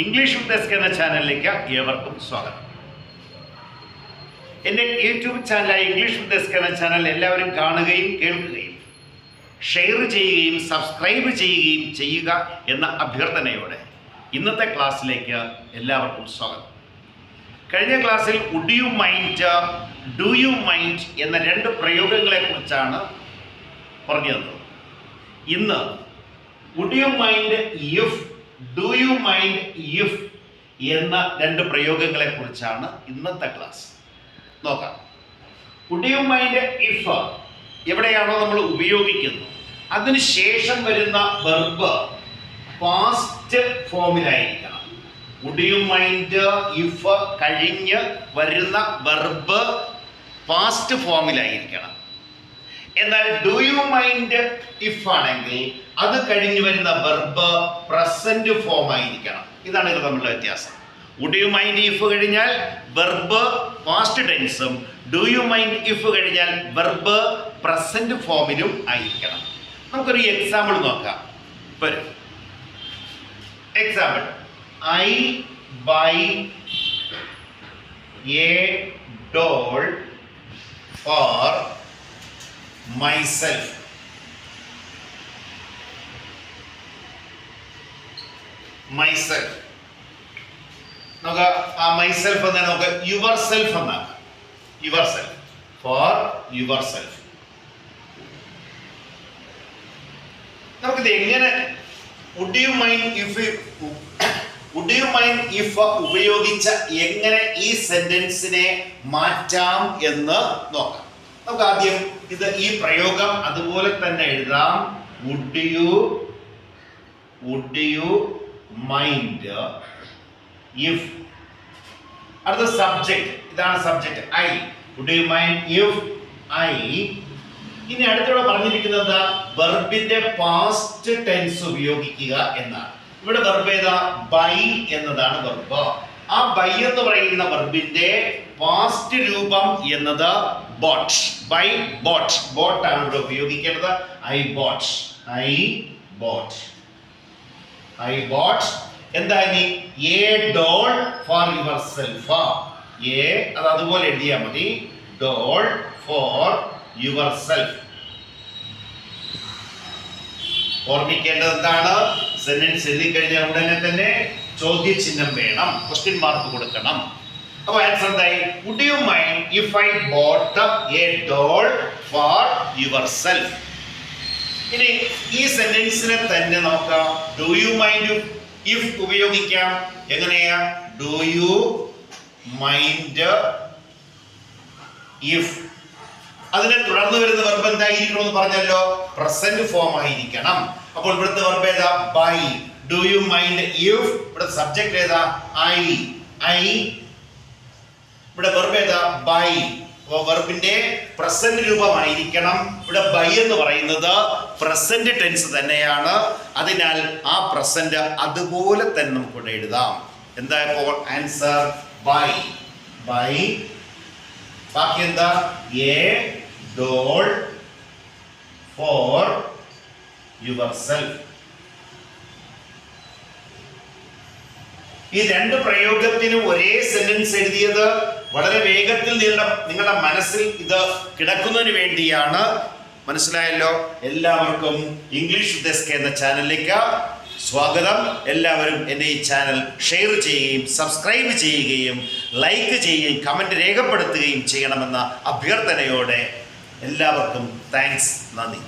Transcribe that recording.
English with S K എന്ന ചാനലിലേക്ക് ഏവർക്കും സ്വാഗതം. എൻ്റെ യൂട്യൂബ് ചാനലായ ഇംഗ്ലീഷ് വിത്ത് എസ് കെ എന്ന ചാനൽ എല്ലാവരും കാണുകയും കേൾക്കുകയും ഷെയർ ചെയ്യുകയും സബ്സ്ക്രൈബ് ചെയ്യുകയും ചെയ്യുക എന്ന അഭ്യർത്ഥനയോടെ ഇന്നത്തെ ക്ലാസ്സിലേക്ക് എല്ലാവർക്കും സ്വാഗതം. കഴിഞ്ഞ ക്ലാസ്സിൽ would you mind, do you mind എന്ന രണ്ട് പ്രയോഗങ്ങളെക്കുറിച്ചാണ് പറഞ്ഞു തന്നത്. ഇന്ന് would you mind if, do you mind if എന്ന രണ്ട് പ്രയോഗങ്ങളെ കുറിച്ചാണ് ഇന്നത്തെ ക്ലാസ്. നോക്കാം. വുഡ് യു മൈൻഡ് ഇഫ് എവിടെയാണോ നമ്മൾ ഉപയോഗിക്കുന്നത് അതിനുശേഷം വരുന്ന വെർബ് പാസ്റ്റ് ഫോമിലായിരിക്കണം. വുഡ് യു മൈൻഡ് ഇഫ് കഴിഞ്ഞ് വരുന്ന വെർബ് പാസ്റ്റ് ഫോമിലായിരിക്കണം. എന്നാൽ ഡു യു മൈൻഡ് ഇഫ് ആണെങ്കിൽ അത് കഴിഞ്ഞു വരുന്ന വെർബ് പ്രസന്റ് ഫോം ആയിരിക്കണം. ഇതാണ് ഇത് തമ്മിലുള്ള വ്യത്യാസം. വുഡ് യു മൈൻഡ് ഇഫ് കഴിഞ്ഞാൽ വെർബ് പാസ്റ്റ് ടെൻസും ഡു യു മൈൻഡ് ഇഫ് കഴിഞ്ഞാൽ വെർബ് പ്രസന്റ് ഫോമിലും ആയിരിക്കണം. നമുക്കൊരു എക്സാമ്പിൾ നോക്കാം. Example, I buy a doll for myself. Myself. നമുക്ക് ആ മൈസെൽഫ് എന്നാ നമുക്ക് യുവർ സെൽഫ് എന്നാക്കാം. Yourself, for yourself. നമുക്കിത് എങ്ങനെ would you mind if, would you mind if ഉപയോഗിച്ച എങ്ങനെ ഈ സെന്റൻസിനെ മാറ്റാം എന്ന് നോക്കാം. നമുക്ക് ആദ്യം ഈ പ്രയോഗം അതുപോലെ തന്നെ എഴുതാം. Would you mind if. അടുത്ത സബ്ജക്റ്റ്, ഇതാണ് subject I. Would you mind if I. ഇനി അടുത്തൂടെ പറഞ്ഞിരിക്കുന്നത് വെർബിന്റെ പാസ്റ്റ് ടെൻസ് ഉപയോഗിക്കുക എന്നാണ്. ഇവിടെ വെർബ് ഏതാ? ബൈ എന്നതാണ് വെർബ്. ആ ബൈ എന്ന് പറയുന്ന വെർബിന്റെ പാസ്റ്റ് രൂപം എന്നത് ബോട്ട്. ബൈ ബോട്ട്, ബോട്ട് ആണ് ഇവിടെ ഉപയോഗിക്കേണ്ടത്. I bought, I bought, I bought. എന്താ ഇനി? A doll for yourself. A അത് അതുപോലെ എഴുതിയാൽ മതി. Doll for yourself. ഓർമ്മിക്കേണ്ടത് എന്താണ്? സെന്റൻസ് എഴുതി കഴിഞ്ഞാൽ ഉടനെ തന്നെ ചോദ്യചിഹ്നം വേണം, ക്വസ്റ്റ്യൻ മാർക്ക് കൊടുക്കണം. അപ്പൊ ആൻസർ എന്തായി? Would you mind if I bought a doll for yourself. ഇനി ഈ സെന്റൻസിനെ തന്നെ നോക്കാം. ഡു യു മൈൻഡ് ഇഫ് ഉപയോഗിക്കാം. എങ്ങനെയാ? Do you mind if. അതിനെ തുടർന്ന് വരുന്ന വെർബ് എന്തായിരിക്കണം എന്ന് പറഞ്ഞല്ലോ? പ്രസന്റ് ഫോം ആയിരിക്കണം. അപ്പോൾ ഇവിടുത്തെ വെർബ് ഏതാ? Buy. Do you mind if. ഇവിടെ സബ്ജക്ട് ഏതാ? ഐ. ഐ. ഇവിടെ വെർബ് ഏതാ? ബൈ. വെർബിന്റെ പ്രസന്റ് രൂപമായിരിക്കണം. ഇവിടെ ബൈ എന്ന് പറയുന്നത് പ്രസന്റ് ടെൻസ് തന്നെയാണ്. അതിനാൽ ആ പ്രസന്റ് അതുപോലെ തന്നെ നമുക്ക് ഇവിടെ എഴുതാം. എന്താ ഇപ്പോൾ ആൻസർ? ബൈ. ബൈ. ബാക്കി എന്താ? A doll for yourself. ഈ രണ്ട് പ്രയോഗത്തിനും ഒരേ സെന്റൻസ് എഴുതിയത് വളരെ വേഗത്തിൽ നിങ്ങളുടെ മനസ്സിൽ ഇത് കിടക്കുന്നതിന് വേണ്ടിയാണ്. മനസ്സിലായല്ലോ? എല്ലാവർക്കും ഇംഗ്ലീഷ് വിത്ത് എസ് കെ എന്ന ചാനലിലേക്ക് സ്വാഗതം. എല്ലാവരും എൻ്റെ ഈ ചാനൽ ഷെയർ ചെയ്യുകയും സബ്സ്ക്രൈബ് ചെയ്യുകയും ലൈക്ക് ചെയ്യുകയും കമൻറ്റ് രേഖപ്പെടുത്തുകയും ചെയ്യണമെന്ന അഭ്യർത്ഥനയോടെ എല്ലാവർക്കും താങ്ക്സ്, നന്ദി.